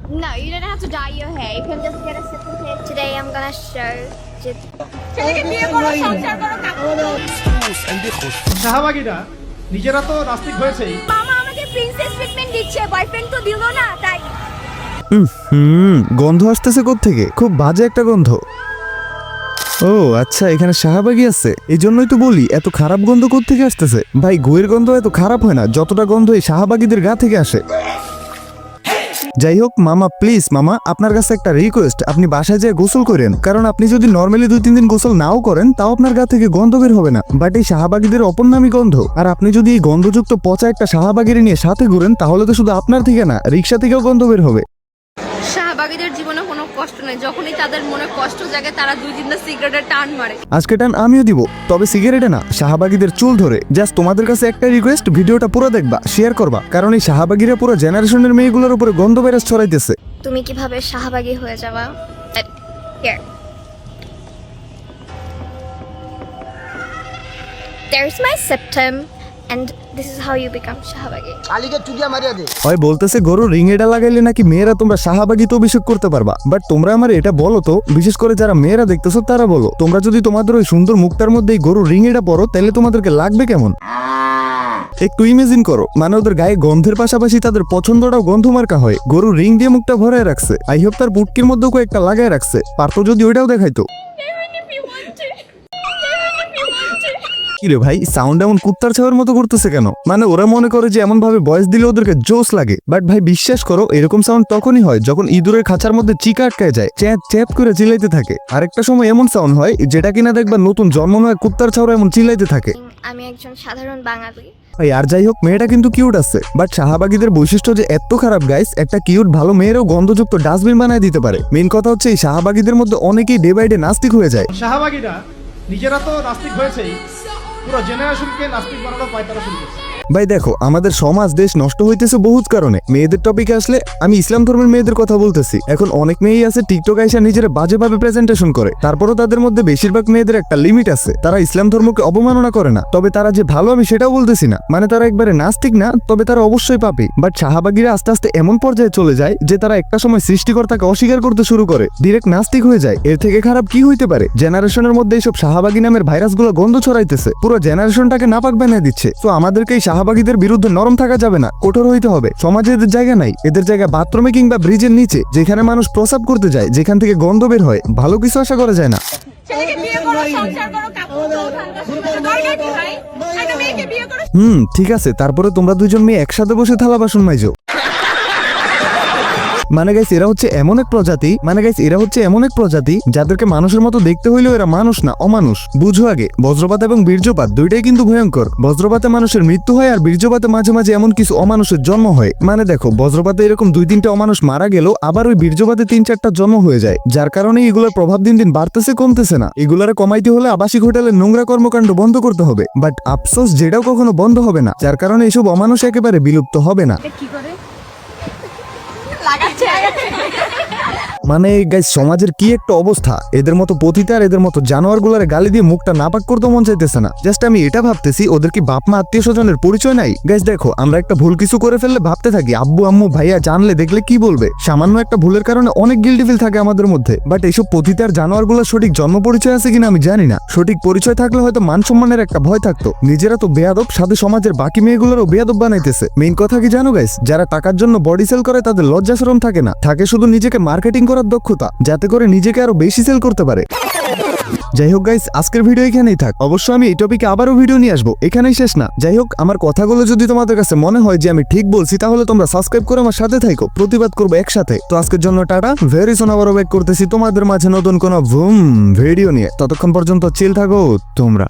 No, you don't have to dye your hair. You can just get a simple hair. Today I'm gonna show you. ছেলেকে বিয়ে করো, সংসার করো, শাহবাগীরা নিজেরা তো নাস্তিক হয়েছেই। মামা আমাকে প্রিন্সেস ট্রিটমেন্ট দিচ্ছে, বয়ফ্রেন্ড তো দিল না তাই। গন্ধ আসতেছে কোত্থেকে? খুব বাজে একটা গন্ধ। ও আচ্ছা, এখানে শাহবাগী আছে, এই জন্যই তো বলি এত খারাপ গন্ধ কোত্থেকে আসতেছে। ভাই গুয়ের গন্ধ এত খারাপ হয় না যতটা গন্ধ এই শাহবাগীদের গা থেকে আসে। যাই হোক মামা, প্লিজ মামা, আপনার কাছে একটা রিকোয়েস্ট, আপনি বাসায় যেয়ে গোসল করেন, কারণ আপনি যদি নর্মালি 2-3 দিন গোসল নাও করেন তাও আপনার গা থেকে গন্ধ বের হবে না, বাট এই শাহবাগীদের অপর নামী গন্ধ। আর আপনি যদি এই গন্ধযুক্ত পচা একটা শাহবাগিরি নিয়ে সাথে ঘুরেন তাহলে তো শুধু আপনার থেকে না, রিক্সা থেকেও গন্ধ বের হবে। শাহবাগীদের জীবনে কোনো কষ্ট নেই, যখনই তাদের মনে কষ্ট জাগে তারা 2 দিন সিগারেটের টান মারে। আজকে টান আমিও দিব, তবে সিগারেটে না, শাহবাগীদের চুল ধরে। জাস্ট তোমাদের কাছে একটা রিকোয়েস্ট, ভিডিওটা পুরো দেখবা, শেয়ার করবা, কারণ এই শাহবাগীরা পুরো জেনারেশনের মেয়েগুলোর উপরে গন্ধ ভাইরাস ছড়াইতেছে। তুমি কিভাবে শাহবাগী হয়ে যাবা? Here. There's my septum and this is how you become শাহবাগী। আলিকে চুদিয়া মারিয়া দে। হয় বলতেছে গরুর রিং এটা লাগাইলে নাকি মেয়েরা তোমরা শাহবাগীতে অভিষেক করতে পারবা, বাট তোমরা আমার এটা বলো তো, বিশেষ করে যারা মেয়েরা দেখতেছো তারা বলো, তোমরা যদি তোমাদের ওই সুন্দর মুখটার মধ্যে এই গরুর রিং এটা পরো তাহলে তোমাদেরকে লাগবে কেমন? একটু ইমেজিন করো, মানে ওদের গায়ে গন্ধের পাশাপাশি তাদের পছন্দটাও গন্ধমার্কা হয়। গরুর রিং দিয়ে মুখটা ভরায় রাখছে, আই হোপ তার পুটকির মধ্যেও কয়েকটা লাগায় রাখছে, পারতো যদি ওইটাও দেখাইতো। কিরে ভাই, সাউন্ড এমন কুত্তার ছাওয়ার মতো করতেছে কেন? মানে ওরা মনে করে যে এমন ভাবে ভয়েস দিলে ওদেরকে জোশ লাগে, বাট ভাই বিশ্বাস করো এরকম সাউন্ড তখনই হয় যখন ইঁদুরের খাঁচার মধ্যে চিকা আটকায় যায়, চ্যাপ চ্যাপ করে চিল্লাইতে থাকে। আরেকটা সময় এমন সাউন্ড হয় যেটা কিনা দেখবা নতুন জন্ম নয় কুত্তার ছাওয়ার এমন চিল্লাইতে থাকে। আমি একজন সাধারণ বাঙালি। ভাই আর যাই হোক, মেয়েটা কিন্তু কিউট আছে, বাট শাহবাগীদের বৈশিষ্ট্য যে এত খারাপ গাইস, একটা কিউট ভালো মেয়েরও গন্ধযুক্ত ডাস্টবিন বানায় দিতে পারে। মেইন কথা হচ্ছে এই শাহবাগীদের মধ্যে অনেকেই ডে বাই ডে নাস্তিক হয়ে যায়। শাহবাগীরা নিজেরা তো নাস্তিক হয়েছেই, পুরো জেনারেশনকে নাস্তিক বানানোর পায়তারা শুরু করছে। ভাই দেখো, আমাদের সমাজ দেশ নষ্ট হইতেছে বহুত কারণে। মেয়েদের টপিকে আসলে আমি ইসলাম ধর্মের মেয়েদের কথা বলতেছি। এখন অনেক মেয়েই আছে টিকটক আইসা নিজেরা বাজেভাবে প্রেজেন্টেশন করে, তারপরও তাদের মধ্যে বেশিরভাগ মেয়েদের একটা লিমিট আছে, তারা ইসলাম ধর্মকে অবমাননা করে না। তবে তারা যে ভালো আমি সেটাও বলতেছি না, মানে তারা একবারে নাস্তিক না, তবে তারা অবশ্যই পাপী। বাট শাহবাগীরা আস্তে আস্তে এমন পর্যায়ে চলে যায় যে তারা একটা সময় সৃষ্টিকর্তাকে অস্বীকার করতে শুরু করে, ডিরেক্ট নাস্তিক হয়ে যায়। এর থেকে খারাপ কি হইতে পারে? জেনারেশনের মধ্যে এইসব শাহবাগী নামের ভাইরাসগুলো গন্ধ ছড়াইতেছে, পুরো জেনারেশনটাকে নাপাক বানিয়ে দিচ্ছে। তো আমাদেরকে এই শাহবাগীদের বিরুদ্ধে নরম থাকা যাবে না, কঠোর হইতে হবে। সমাজে এদের জায়গা নাই, এদের জায়গা বাথরুমে কিংবা ব্রিজের নিচে, যেখানে মানুষ প্রসাব করতে যায়, যেখান থেকে গন্ধ বের হয়। ভালো কিছু আশা করা যায় না। ছেলেকে বিয়ে করো, সংসার করো, কাপড় ধোও, ঠান্ডা সময় দরকার কি ভাই? একটা মেয়েকে বিয়ে করো। ঠিক আছে, তারপরে তোমরা দুজন মেয়ে একসাথে বসে থালা বাসন মাইজো। মানে গাইস এরা হচ্ছে এমন এক প্রজাতি যাদেরকে মানুষের মতো দেখতে হইলেও এরা মানুষ না, অমানুষ। বুঝো আগে, বজ্রপাত এবং বীর্যপাত দুইটাই কিন্তু ভয়ঙ্কর। বজ্রপাতে মানুষের মৃত্যু হয় আর বীর্যপাতে মাঝে মাঝে এমন কিছু অমানুষের জন্ম হয়। মানে দেখো, বজ্রপাতে এরকম 2-3টা অমানুষ মারা গেল, আবার ওই বীর্যপাতে 3-4টা জন্ম হয়ে যায়, যার কারণে এগুলোর প্রভাব দিন দিন বাড়তেছে, কমতেছে না। এগুলারে কমাইতে হলে আবাসিক হোটেলের নোংরা কর্মকাণ্ড বন্ধ করতে হবে, বাট আফসোস যেটাও কখনো বন্ধ হবে না, যার কারণে এইসব অমানুষ একেবারে বিলুপ্ত হবে না। কি করে লাগাচ্ছে? মানে গাইস সমাজের কি একটা অবস্থা, এদের মতো পতিতা আর এদের মতো জানোয়ারগুলোরে গালি দিয়ে মুখটা নাপাক করতে মন চাইতেছে না। জাস্ট আমি এটা ভাবতেছি ওদের কি বাপ মা আত্মীয় স্বজনের পরিচয় নাই? গাইস দেখো, আমরা একটা ভুল কিছু করে ফেললে ভাবতে থাকি আব্বু আম্মু ভাইয়া জানলে দেখলে কি বলবে। সামান্য একটা ভুলের কারণে অনেক গিল্টি ফিল থাকে আমাদের মধ্যে, বাট এইসব পতিতার জানোয়ারগুলোর সঠিক জন্ম পরিচয় আছে কিনা আমি জানি না। সঠিক পরিচয় থাকলে হয়তো মান সম্মানের একটা ভয় থাকতো। নিজেরা তো বেয়াদব, সাথে সমাজের বাকি মেয়েগুলোরও বেয়াদব বানাইতেছে। মেইন কথা কি জানো গাইস, যারা টাকার জন্য বডি সেল করে তাদের লজ্জা শরম থাকে না, থাকে শুধু নিজেকে মার্কেটিং করার দক্ষতা, যাতে করে নিজেকে আরো বেশি সেল করতে পারে। যাই হোক গাইস, আজকের ভিডিও এখানেই থাক। অবশ্য আমি এই টপিকে আবারও ভিডিও নিয়ে আসবো, এখানেই শেষ না। যাই হোক, আমার কথাগুলো যদি তোমাদের কাছে মনে হয় যে আমি ঠিক বলছি, তাহলে তোমরা সাবস্ক্রাইব করে আমার সাথে থাকো, প্রতিবাদ করবো একসাথে। তো আজকের জন্য টাটা, ভেরি সুন আবারও ব্যাক করতেছি তোমাদের মাঝে নতুন কোনো ভিডিও নিয়ে। ততক্ষণ পর্যন্ত চিল থাকো তোমরা।